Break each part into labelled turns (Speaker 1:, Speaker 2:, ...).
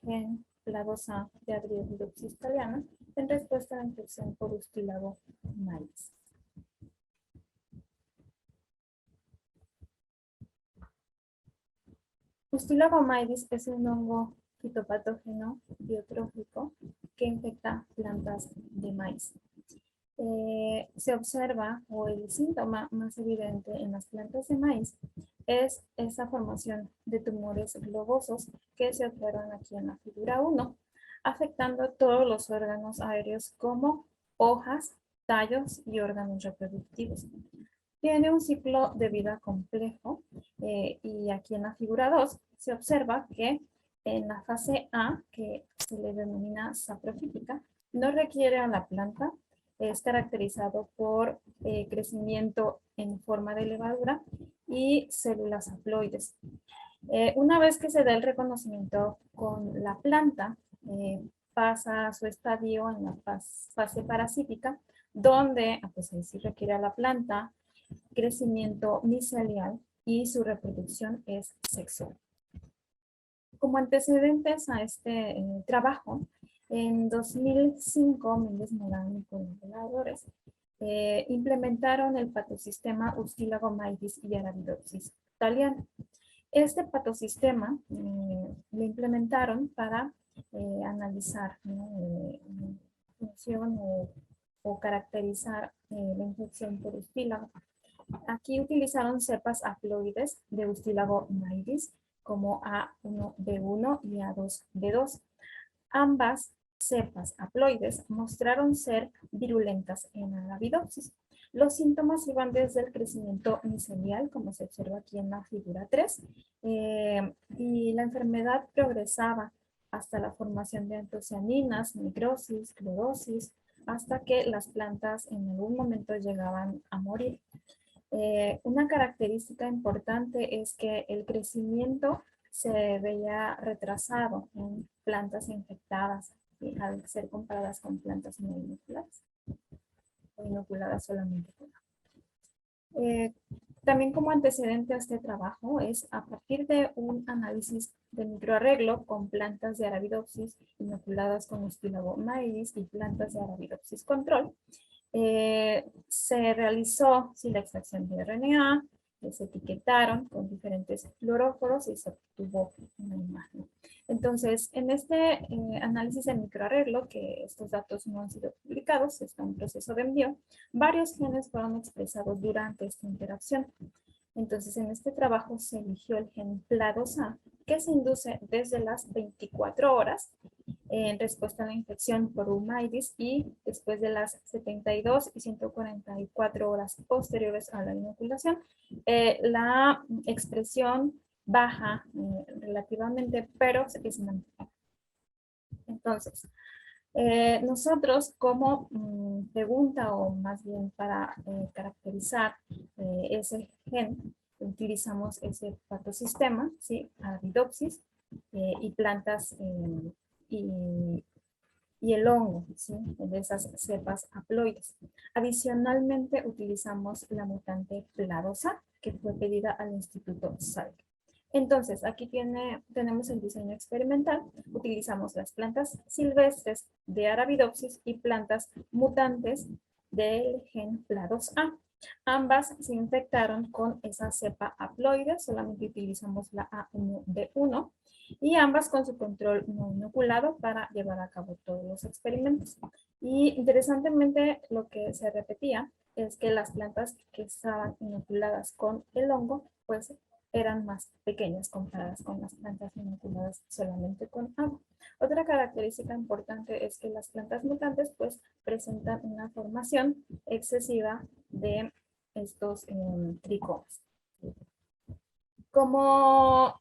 Speaker 1: gen Pladosa de Arabidopsis thaliana en respuesta a la infección por Ustilago maíz. Ustilago maíz es un hongo fitopatógeno biotrófico que infecta plantas de maíz. Se observa, o el síntoma más evidente en las plantas de maíz, es esa formación de tumores globosos que se observan aquí en la figura 1, afectando todos los órganos aéreos como hojas, tallos y órganos reproductivos. Tiene un ciclo de vida complejo y aquí en la figura 2 se observa que en la fase A, que se le denomina saprofítica, no requiere a la planta, es caracterizado por crecimiento en forma de levadura y células haploides. Una vez que se da el reconocimiento con la planta, pasa a su estadio en la fase parasítica, donde pues ahí sí requiere a la planta crecimiento micelial y su reproducción es sexual. Como antecedentes a este trabajo, en 2005, Méndez Morán y colaboradores implementaron el patosistema Ustilago maíz y Arabidopsis thaliana. Este patosistema lo implementaron para analizar función o caracterizar la infección por Ustilago. Aquí utilizaron cepas haploides de Ustilago maíz como A1B1 y A2B2. Ambas cepas haploides mostraron ser virulentas en Arabidopsis. Los síntomas iban desde el crecimiento micelial, como se observa aquí en la figura 3, y la enfermedad progresaba hasta la formación de antocianinas, necrosis, clorosis, hasta que las plantas en algún momento llegaban a morir. Una característica importante es que el crecimiento se veía retrasado en plantas infectadas al ser comparadas con plantas no inoculadas o inoculadas solamente con agua. También como antecedente a este trabajo es a partir de un análisis de microarreglo con plantas de Arabidopsis inoculadas con Ustilago maíz y plantas de Arabidopsis control, se realizó la extracción de RNA, se etiquetaron con diferentes fluoróforos y se obtuvo una imagen. Entonces, en este análisis de microarreglo, que estos datos no han sido publicados, está en proceso de envío, varios genes fueron expresados durante esta interacción. Entonces, en este trabajo se eligió el gen Pladosa, que se induce desde las 24 horas en respuesta a la infección por Maidis y después de las 72 y 144 horas posteriores a la inoculación, la expresión baja relativamente, pero es mantenida. Entonces, nosotros como pregunta o más bien para caracterizar ese gen, utilizamos ese patosistema, ¿sí? Arabidopsis y plantas y el hongo, ¿sí? De esas cepas haploides. Adicionalmente utilizamos la mutante Pladosa, que fue pedida al Instituto Salk. Entonces, aquí tenemos el diseño experimental. Utilizamos las plantas silvestres de Arabidopsis y plantas mutantes del gen Plados-A. Ambas se infectaron con esa cepa haploide, solamente utilizamos la A1B1 y ambas con su control no inoculado para llevar a cabo todos los experimentos. Y interesantemente lo que se repetía es que las plantas que estaban inoculadas con el hongo, pues eran más pequeñas comparadas con las plantas inoculadas solamente con agua. Otra característica importante es que las plantas mutantes pues presentan una formación excesiva de estos tricomas. Como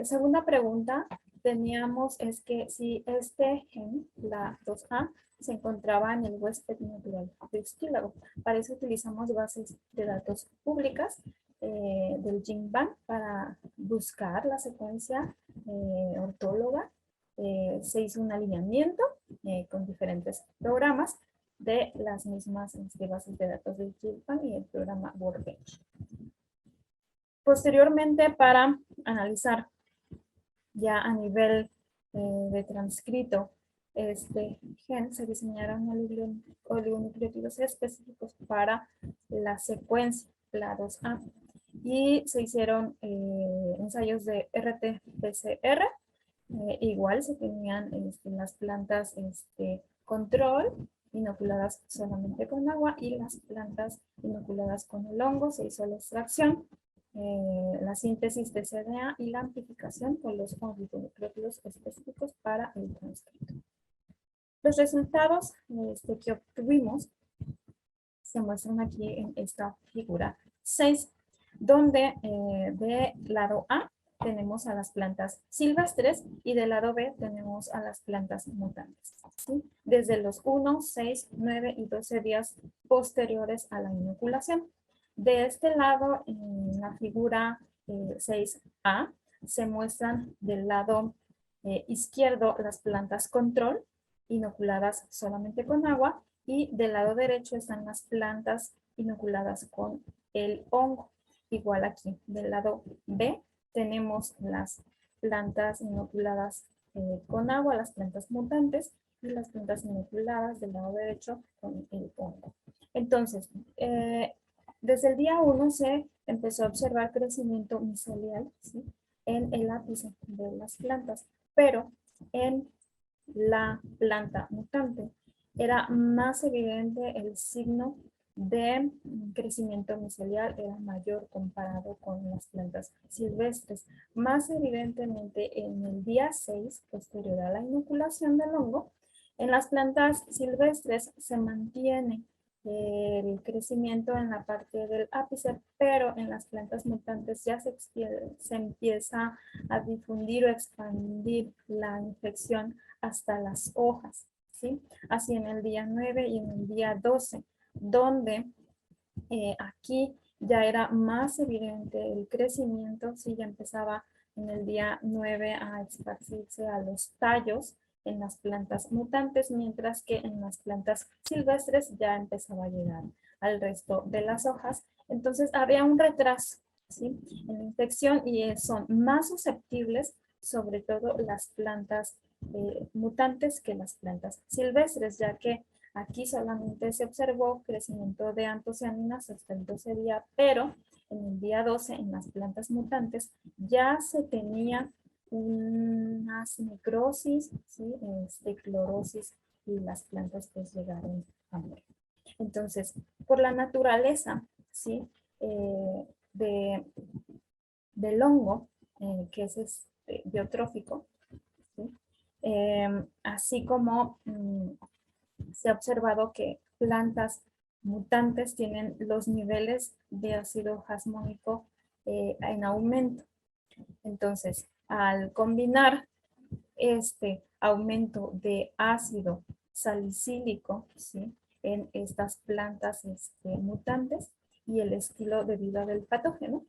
Speaker 1: segunda pregunta teníamos es que si este gen, la 2A, se encontraba en el huésped natural de Ustilago. Para eso utilizamos bases de datos públicas del GenBank para buscar la secuencia ortóloga. Se hizo un alineamiento con diferentes programas de las mismas bases de datos del GenBank y el programa Workbench. Posteriormente, para analizar ya a nivel de transcrito este gen, se diseñaron oligonucleótidos específicos para la secuencia, la 2A. Y se hicieron ensayos de RT-PCR. Igual se tenían las plantas control inoculadas solamente con agua y las plantas inoculadas con el hongo. Se hizo la extracción, la síntesis de CDA y la amplificación con los oligonucleótidos específicos para el transcrito. Los resultados que obtuvimos se muestran aquí en esta figura 6, donde de lado A tenemos a las plantas silvestres y del lado B tenemos a las plantas mutantes, ¿sí? Desde los 1, 6, 9 y 12 días posteriores a la inoculación. De este lado, en la figura 6A, se muestran del lado izquierdo las plantas control, inoculadas solamente con agua, y del lado derecho están las plantas inoculadas con el hongo. Igual aquí, del lado B, tenemos las plantas inoculadas con agua, las plantas mutantes, y las plantas inoculadas del lado derecho con el hongo. Entonces, desde el día 1 se empezó a observar crecimiento micelial, ¿sí?, en el ápice de las plantas, pero en la planta mutante era más evidente el signo de crecimiento micelial, era mayor comparado con las plantas silvestres. Más evidentemente en el día 6, posterior a la inoculación del hongo, en las plantas silvestres se mantiene el crecimiento en la parte del ápice, pero en las plantas mutantes ya se empieza a difundir o expandir la infección hasta las hojas, ¿sí? Así en el día 9 y en el día 12, donde aquí ya era más evidente el crecimiento, ¿sí? Ya empezaba en el día 9 a esparcirse a los tallos en las plantas mutantes, mientras que en las plantas silvestres ya empezaba a llegar al resto de las hojas. Entonces había un retraso, ¿sí?, en la infección, y son más susceptibles sobre todo las plantas mutantes que las plantas silvestres, ya que aquí solamente se observó crecimiento de antocianinas hasta el 12 día, pero en el día 12 en las plantas mutantes ya se tenía unas necrosis, ¿sí?, clorosis, y las plantas pues llegaron a morir. Entonces, por la naturaleza, ¿sí?, del hongo, que es biotrófico, ¿sí?, así como se ha observado que plantas mutantes tienen los niveles de ácido jasmónico en aumento. Entonces, al combinar este aumento de ácido salicílico, ¿sí?, en estas plantas mutantes y el estilo de vida del patógeno,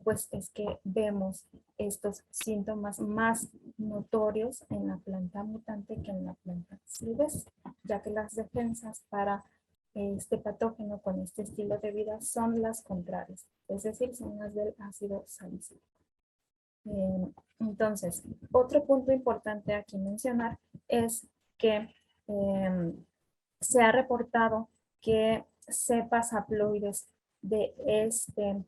Speaker 1: pues es que vemos estos síntomas más notorios en la planta mutante que en la planta silvestre, ya que las defensas para este patógeno con este estilo de vida son las contrarias, es decir, son las del ácido salicílico. Entonces, otro punto importante aquí mencionar es que se ha reportado que cepas haploides de este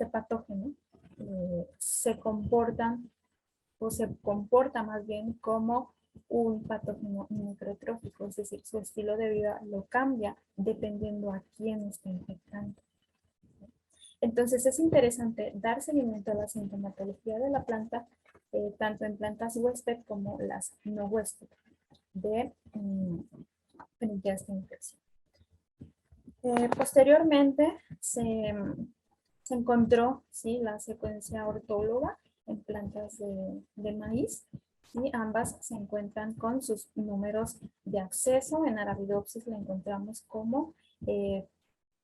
Speaker 1: patógeno se comportan, o se comporta más bien como un patógeno microtrófico, es decir, su estilo de vida lo cambia dependiendo a quién está infectando. Entonces es interesante dar seguimiento a la sintomatología de la planta, tanto en plantas huésped como las no huésped, frente a esta infección. Posteriormente se encontró, ¿sí?, la secuencia ortóloga en plantas de maíz, y ambas se encuentran con sus números de acceso. En Arabidopsis la encontramos como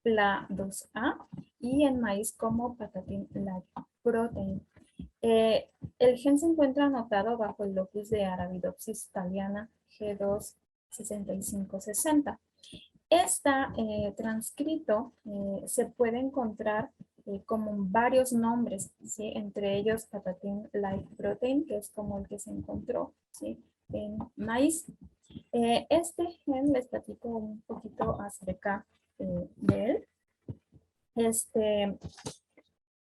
Speaker 1: PLA2A y en maíz como Patatin Light Protein. El gen se encuentra anotado bajo el locus de Arabidopsis thaliana G26560. Este transcrito se puede encontrar como varios nombres, ¿sí? Entre ellos Patatin-like protein, que es como el que se encontró, ¿sí? En maíz. Este gen, les platico un poquito acerca de él.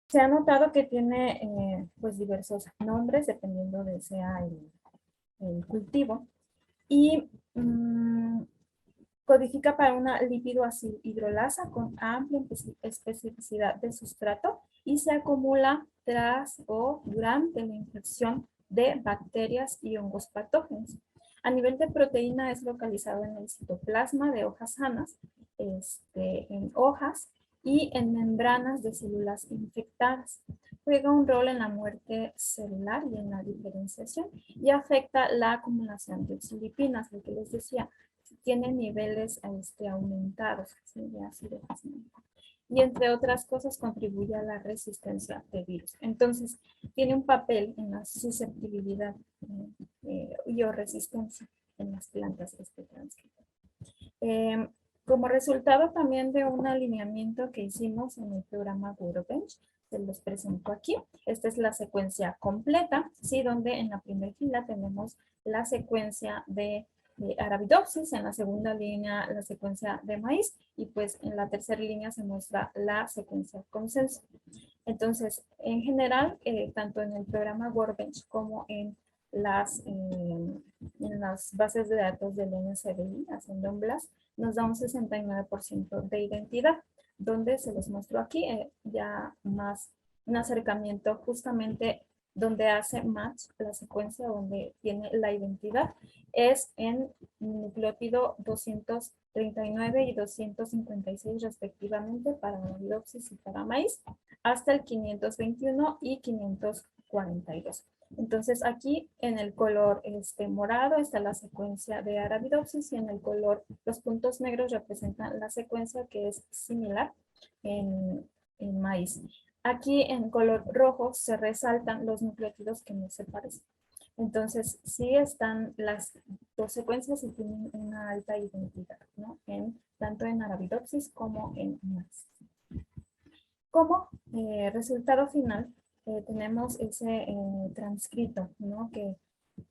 Speaker 1: Se ha notado que tiene pues diversos nombres dependiendo de sea el cultivo y codifica para una lípido-ácido hidrolasa con amplia especificidad de sustrato y se acumula tras o durante la infección de bacterias y hongos patógenos. A nivel de proteína es localizado en el citoplasma de hojas sanas, en hojas y en membranas de células infectadas. Juega un rol en la muerte celular y en la diferenciación y afecta la acumulación de oxilipinas, lo que les decía, tiene niveles aumentados, ¿sí? De ácido fascínico. Y entre otras cosas contribuye a la resistencia de virus. Entonces, tiene un papel en la susceptibilidad y o resistencia en las plantas este transcrito. Como resultado también de un alineamiento que hicimos en el programa Workbench, se los presento aquí. Esta es la secuencia completa, ¿sí? Donde en la primera fila tenemos la secuencia de Arabidopsis, en la segunda línea la secuencia de maíz y pues en la tercera línea se muestra la secuencia consenso. Entonces, en general, tanto en el programa Workbench como en las bases de datos del NCBI, haciendo un blast, nos da un 69% de identidad, donde se los muestro aquí ya más un acercamiento justamente donde hace match la secuencia, donde tiene la identidad, es en nucleótido 239 y 256 respectivamente para Arabidopsis y para maíz, hasta el 521 y 542. Entonces aquí en el color morado está la secuencia de Arabidopsis y en el color, los puntos negros representan la secuencia que es similar en maíz. Aquí en color rojo se resaltan los nucleótidos que no se parecen. Entonces sí están las dos secuencias y tienen una alta identidad, ¿no? Tanto en Arabidopsis como en maíz. Como resultado final, tenemos ese transcrito, ¿no?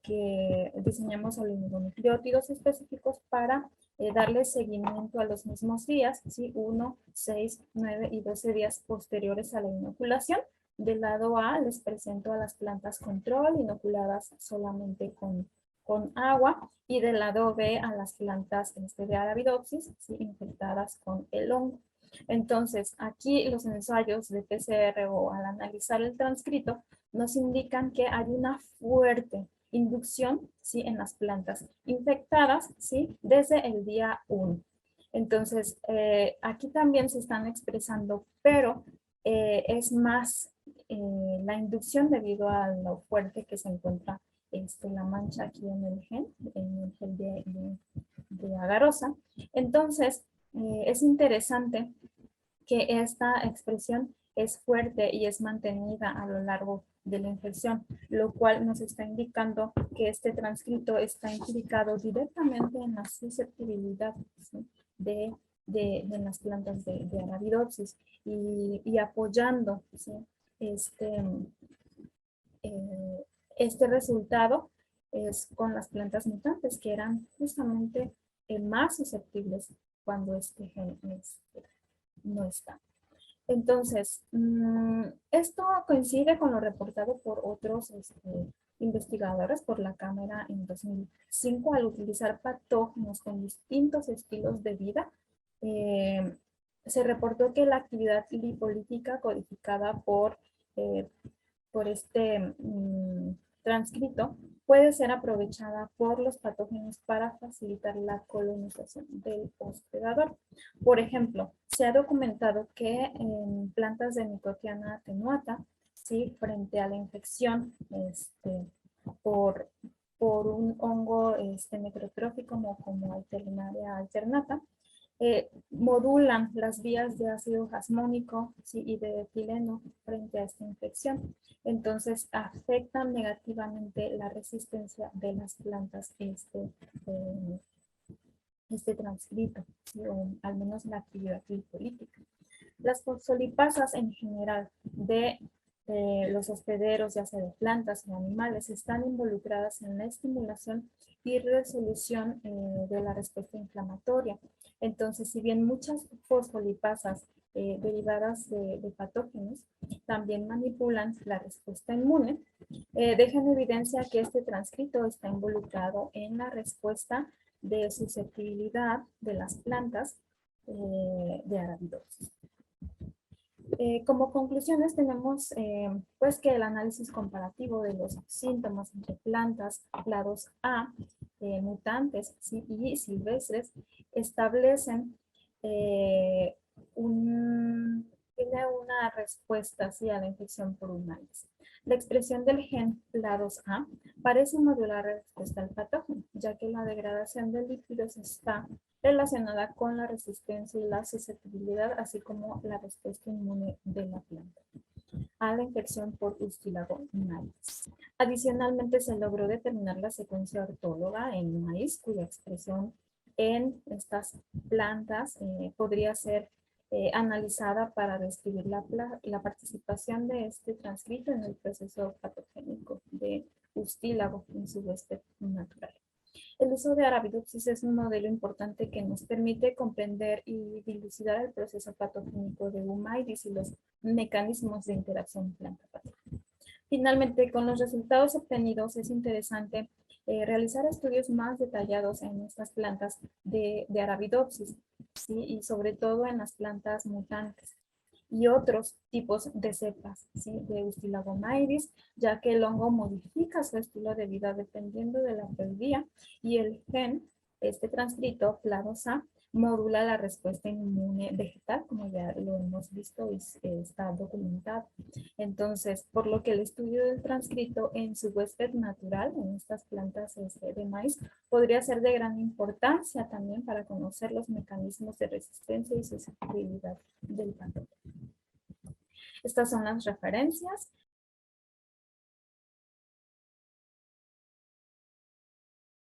Speaker 1: que diseñamos oligonucleótidos específicos para darle seguimiento a los mismos días, ¿sí? 1, 6, 9 y 12 días posteriores a la inoculación. Del lado A les presento a las plantas control inoculadas solamente con agua y del lado B a las plantas de Arabidopsis, ¿sí? Infectadas con el hongo. Entonces, aquí los ensayos de PCR o al analizar el transcrito nos indican que hay una fuerte inducción, ¿sí? En las plantas infectadas, ¿sí? Desde el día 1. Entonces, aquí también se están expresando, pero es más la inducción debido a lo fuerte que se encuentra la mancha aquí en el gen de agarosa. Entonces, es interesante que esta expresión es fuerte y es mantenida a lo largo de la infección, lo cual nos está indicando que este transcrito está implicado directamente en la susceptibilidad, ¿sí? de las plantas de Arabidopsis y apoyando, ¿sí? Este resultado es con las plantas mutantes que eran justamente más susceptibles cuando este gen no está. Entonces, esto coincide con lo reportado por otros investigadores por la Cámara en 2005 al utilizar patógenos con distintos estilos de vida. Se reportó que la actividad lipolítica codificada por este transcrito puede ser aprovechada por los patógenos para facilitar la colonización del hospedador. Por ejemplo, se ha documentado que en plantas de Nicotiana atenuata, ¿sí? Frente a la infección por un hongo necrotrófico como Alternaria alternata, modulan las vías de ácido jasmónico, ¿sí? Y de etileno frente a esta infección. Entonces afectan negativamente la resistencia de las plantas transcrito, ¿sí? O al menos la actividad lipolítica. Las fosfolipasas en general de los hospederos, ya sea de plantas o animales, están involucradas en la estimulación y resolución de la respuesta inflamatoria. Entonces, si bien muchas fosfolipasas derivadas de patógenos también manipulan la respuesta inmune, deja en evidencia que este transcrito está involucrado en la respuesta de susceptibilidad de las plantas de Arabidopsis. Como conclusiones tenemos pues que el análisis comparativo de los síntomas entre plantas clados A, mutantes y silvestres establecen tiene una respuesta ¿sí? a la infección por un maíz. La expresión del gen PLA2A parece modular la respuesta al patógeno, ya que la degradación de lípidos está relacionada con la resistencia y la susceptibilidad, así como la respuesta inmune de la planta a la infección por Ustilago maíz. Adicionalmente, se logró determinar la secuencia ortóloga en maíz, cuya expresión en estas plantas podría ser analizada para describir la participación de este transcrito en el proceso patogénico de Ustilago en su huésped natural. El uso de Arabidopsis es un modelo importante que nos permite comprender y dilucidar el proceso patogénico de Humidis y los mecanismos de interacción planta-patógeno. Finalmente, con los resultados obtenidos es interesante realizar estudios más detallados en estas plantas de Arabidopsis, ¿sí? Y sobre todo en las plantas mutantes y otros tipos de cepas, ¿sí? De Ustilagomaides, ya que el hongo modifica su estilo de vida dependiendo de la previa y el gen, este transcrito, PLA2A, modula la respuesta inmune vegetal, como ya lo hemos visto y está documentado. Entonces, por lo que el estudio del transcrito en su huésped natural, en estas plantas de maíz, podría ser de gran importancia también para conocer los mecanismos de resistencia y susceptibilidad del patógeno. Estas son las referencias.